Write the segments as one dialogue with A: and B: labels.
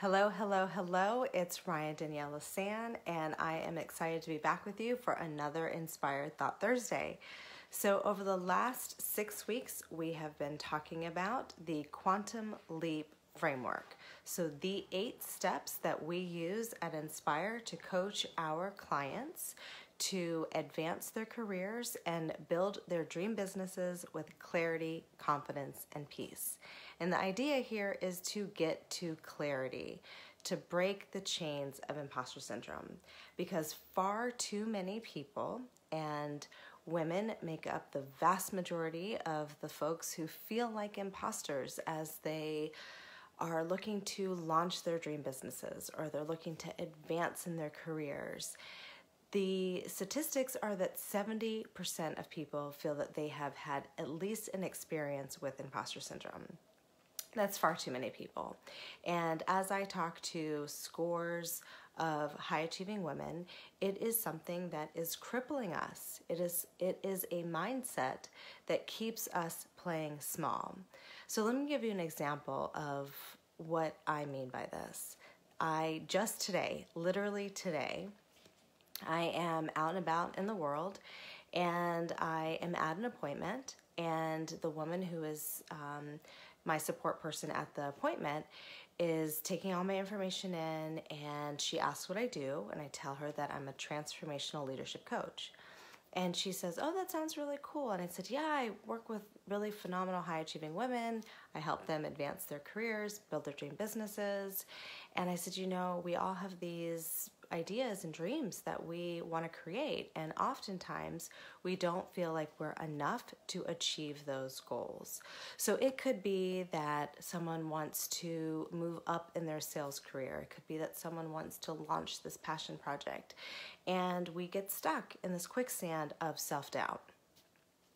A: Hello, hello, hello. It's Ryane, Danielle, LeCesne, and I am excited to be back with you for another Inspired Thought Thursday. So over the last 6 weeks, we have been talking about the quantum leap framework. So the 8 steps that we use at Inspire to coach our clients to advance their careers and build their dream businesses with clarity, confidence, and peace. And the idea here is to get to clarity, to break the chains of imposter syndrome, because far too many people, and women make up the vast majority of the folks who feel like imposters as they are looking to launch their dream businesses or they're looking to advance in their careers. The statistics are that 70% of people feel that they have had at least an experience with imposter syndrome. That's far too many people. And as I talk to scores of high-achieving women, it is something that is crippling us. It is a mindset that keeps us playing small. So let me give you an example of what I mean by this. I just today, literally today, I am out and about in the world, and I am at an appointment, and the woman who is my support person at the appointment is taking all my information in, and she asks what I do, and I tell her that I'm a transformational leadership coach. And she says, "Oh, that sounds really cool." And I said, "Yeah, I work with really phenomenal high-achieving women. I help them advance their careers, build their dream businesses." And I said, we all have these ideas and dreams that we want to create, and oftentimes we don't feel like we're enough to achieve those goals. So it could be that someone wants to move up in their sales career. It could be that someone wants to launch this passion project, and we get stuck in this quicksand of self-doubt.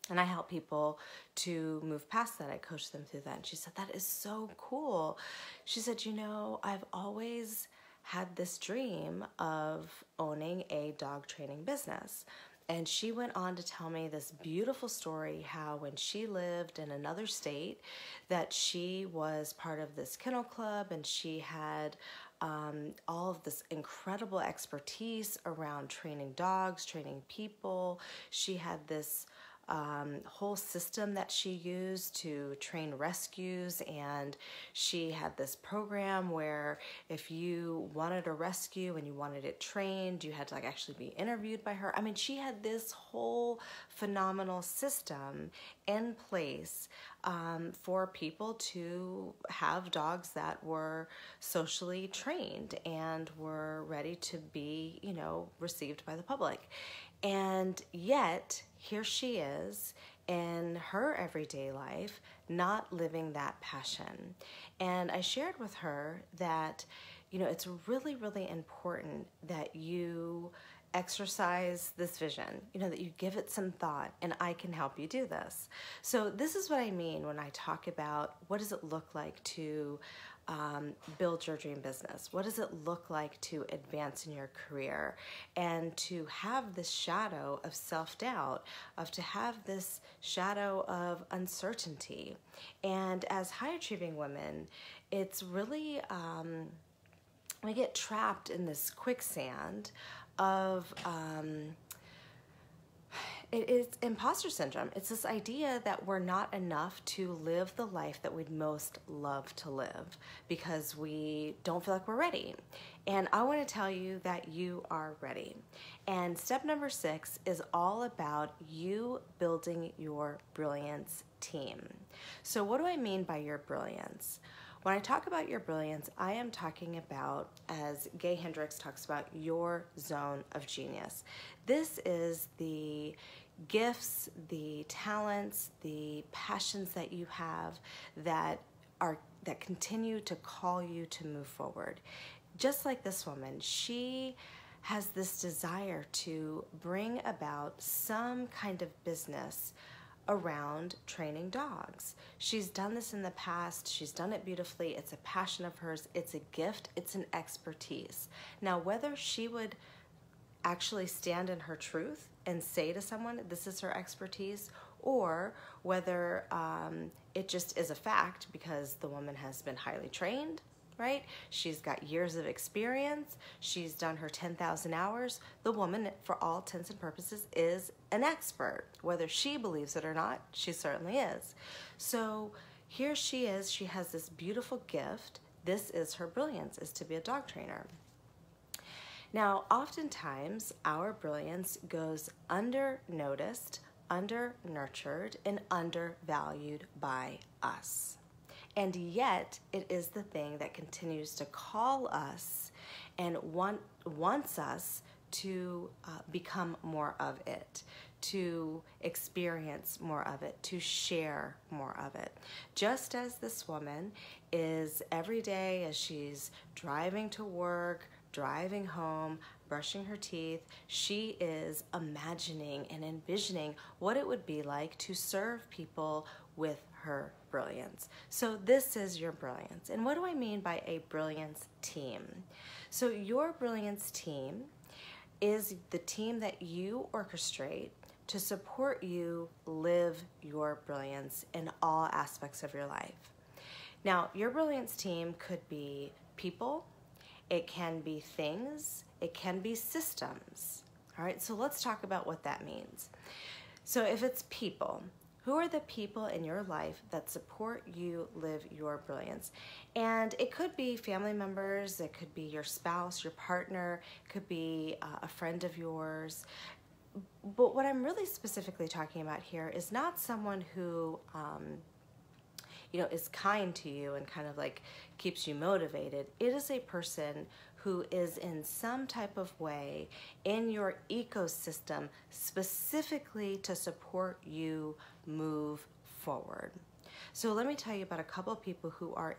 A: And I help people to move past that. I coach them through that. And she said, "That is so cool." She said, "I've always had this dream of owning a dog training business." And she went on to tell me this beautiful story, how when she lived in another state, that she was part of this kennel club, and she had all of this incredible expertise around training dogs, training people. She had this whole system that she used to train rescues, and she had this program where if you wanted a rescue and you wanted it trained, you had to actually be interviewed by her. I mean, she had this whole phenomenal system in place for people to have dogs that were socially trained and were ready to be, received by the public. And yet, here she is in her everyday life, not living that passion. And I shared with her that, it's really, really important that you exercise this vision, that you give it some thought, and I can help you do this. So this is what I mean when I talk about what does it look like to build your dream business? What does it look like to advance in your career and to have this shadow of self-doubt, to have this shadow of uncertainty? And as high-achieving women, it's really, we get trapped in this quicksand of it is imposter syndrome. It's this idea that we're not enough to live the life that we'd most love to live because we don't feel like we're ready. And I want to tell you that you are ready. And step number 6 is all about you building your brilliance team. So what do I mean by your brilliance? When I talk about your brilliance, I am talking about, as Gay Hendricks talks about, your zone of genius. This is the gifts, the talents, the passions that you have that continue to call you to move forward. Just like this woman, she has this desire to bring about some kind of business around training dogs. She's done this in the past. She's done it beautifully. It's a passion of hers. It's a gift. It's an expertise. Now, whether she would actually stand in her truth and say to someone, this is her expertise, or whether it just is a fact because the woman has been highly trained, right? She's got years of experience. She's done her 10,000 hours. The woman, for all intents and purposes, is an expert. Whether she believes it or not, she certainly is. So here she is. She has this beautiful gift. This is her brilliance, is to be a dog trainer. Now, oftentimes, our brilliance goes under-noticed, under-nurtured, and undervalued by us. And yet, it is the thing that continues to call us and wants us to become more of it, to experience more of it, to share more of it. Just as this woman is every day as she's driving to work, driving home, brushing her teeth, she is imagining and envisioning what it would be like to serve people with her brilliance. So this is your brilliance. And what do I mean by a brilliance team? So your brilliance team is the team that you orchestrate to support you live your brilliance in all aspects of your life. Now, your brilliance team could be people, it can be things, it can be systems. All right, so let's talk about what that means. So if it's people, who are the people in your life that support you live your brilliance? And it could be family members, it could be your spouse, your partner, it could be a friend of yours. But what I'm really specifically talking about here is not someone who is kind to you and kind of like keeps you motivated. It is a person who is in some type of way in your ecosystem specifically to support you move forward. So let me tell you about a couple of people who are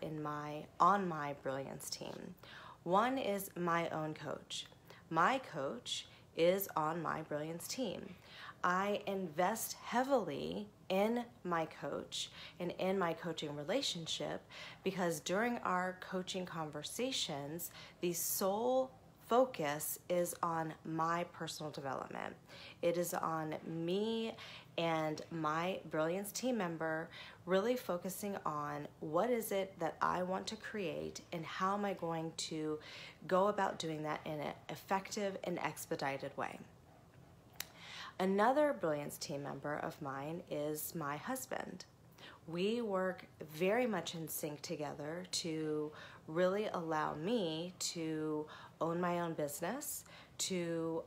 A: on my brilliance team. One is my own coach. My coach is on my brilliance team. I invest heavily in my coach and in my coaching relationship because during our coaching conversations, the sole focus is on my personal development. It is on me and my brilliance team member really focusing on what is it that I want to create and how am I going to go about doing that in an effective and expedited way. Another brilliance team member of mine is my husband. We work very much in sync together to really allow me to own my own business, to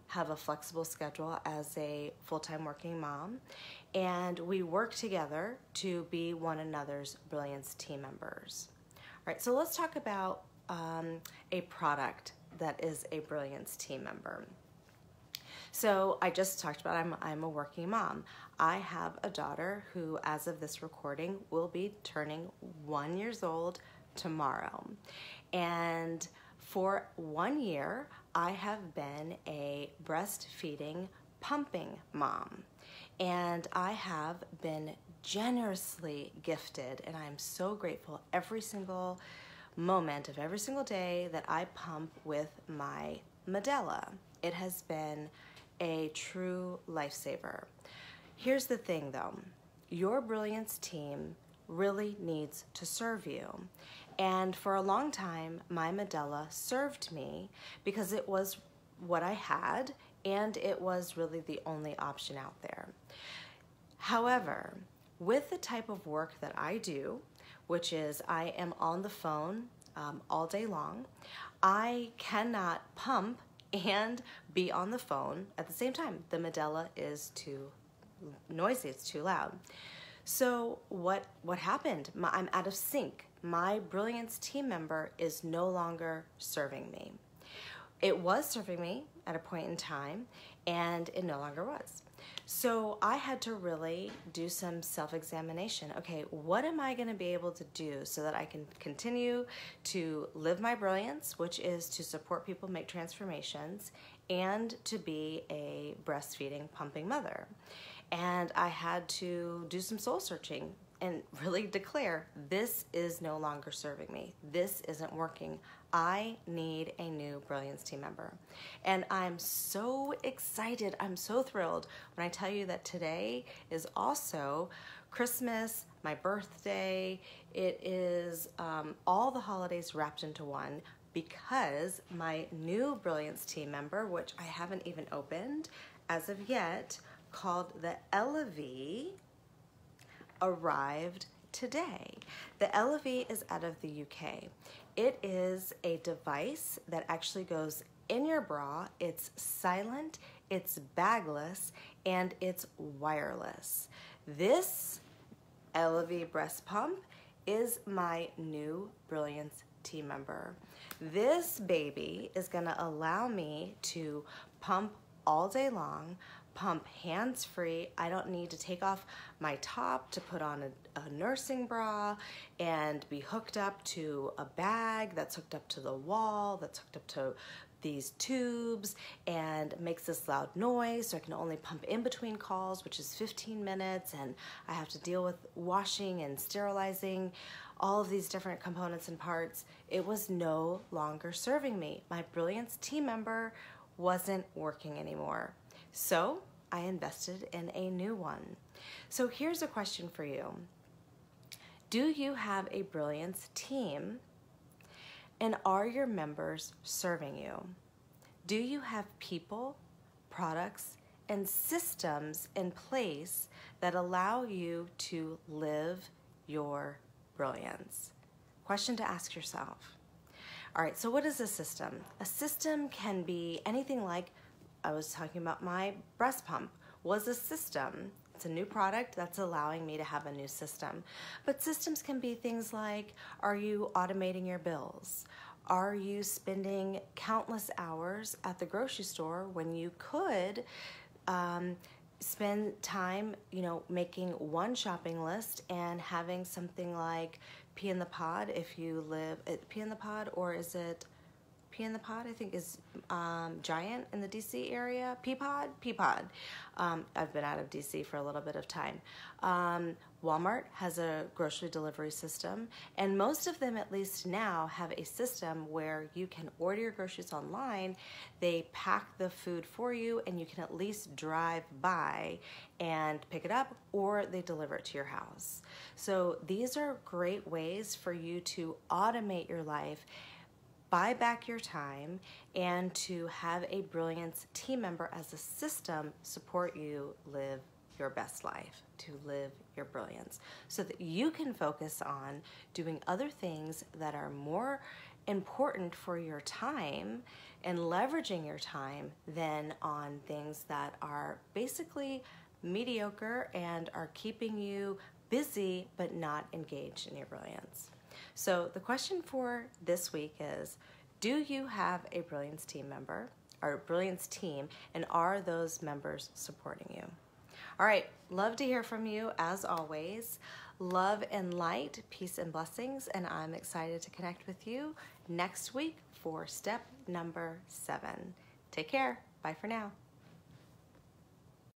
A: have a flexible schedule as a full-time working mom, and we work together to be one another's brilliance team members. All right, so let's talk about a product that is a brilliance team member. So I just talked about I'm a working mom. I have a daughter who, as of this recording, will be turning 1 year old tomorrow. And for 1 year, I have been a breastfeeding, pumping mom. And I have been generously gifted, and I'm so grateful every single moment of every single day that I pump with my Medela. It has been a true lifesaver. Here's the thing though, your brilliance team really needs to serve you. And for a long time, my Medela served me because it was what I had and it was really the only option out there. However, with the type of work that I do, which is I am on the phone all day long, I cannot pump and be on the phone at the same time. The Medela is too noisy, it's too loud. So what happened? I'm out of sync. My brilliance team member is no longer serving me. It was serving me at a point in time, and it no longer was. So I had to really do some self-examination. Okay, what am I going to be able to do so that I can continue to live my brilliance, which is to support people make transformations, and to be a breastfeeding, pumping mother. And I had to do some soul searching and really declare, this is no longer serving me. This isn't working. I need a new brilliance team member. And I'm so excited, I'm so thrilled when I tell you that today is also Christmas my birthday. It is all the holidays wrapped into one, because my new Brilliance team member, which I haven't even opened as of yet, called the LLC, arrived today. The LLC is out of the UK. It is a device that actually goes in your bra. It's silent, it's bagless, and it's wireless. This LLC breast pump is my new Brilliance team member. This baby is gonna allow me to pump all day long, pump hands-free. I don't need to take off my top to put on a nursing bra and be hooked up to a bag that's hooked up to the wall, that's hooked up to these tubes and makes this loud noise, so I can only pump in between calls, which is 15 minutes, and I have to deal with washing and sterilizing all of these different components and parts. It was no longer serving me. My Brilliance team member wasn't working anymore. So I invested in a new one. So here's a question for you. Do you have a Brilliance team, and are your members serving you? Do you have people, products, and systems in place that allow you to live your brilliance? Question to ask yourself. All right, so what is a system? A system can be anything like, I was talking about my breast pump was a system. It's a new product that's allowing me to have a new system. But systems can be things like, are you automating your bills? Are you spending countless hours at the grocery store when you could spend time, making one shopping list and having something like Pea in the Pod if you live at Pea in the Pod, or is it Pea in the Pod? I think is Giant in the DC area. Peapod. I've been out of DC for a little bit of time. Walmart has a grocery delivery system, and most of them, at least now, have a system where you can order your groceries online. They pack the food for you, and you can at least drive by and pick it up, or they deliver it to your house. So these are great ways for you to automate your life, buy back your time, and to have a Brilliance team member as a system support you live your best life, to live your brilliance, so that you can focus on doing other things that are more important for your time and leveraging your time than on things that are basically mediocre and are keeping you busy but not engaged in your brilliance. So the question for this week is, do you have a Brilliance team member or a Brilliance team, and are those members supporting you? All right, love to hear from you as always. Love and light, peace and blessings, and I'm excited to connect with you next week for step number 7. Take care. Bye for now.